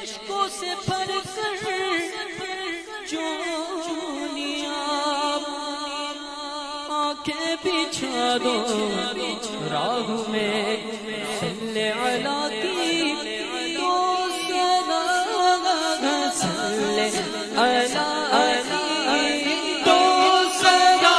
اشکوں سے بھر کر چونیاں آنکھیں بچھا دو راہ میں صلی اللہ کی تو صدا صلی اللہ کی تو صدا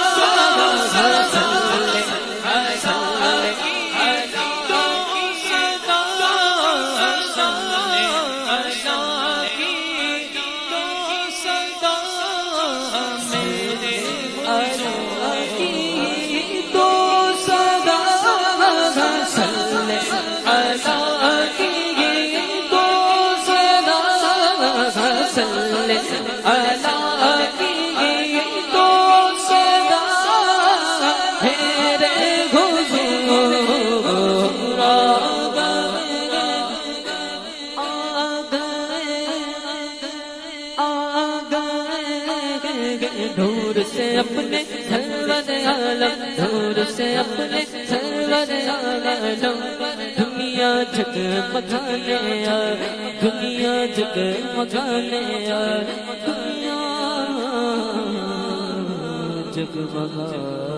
دور سے اپنے سرور عالم دور سے اپنے سرور عالم دنیا جگمگانے دنیا جگمگانے دنیا جگمگانے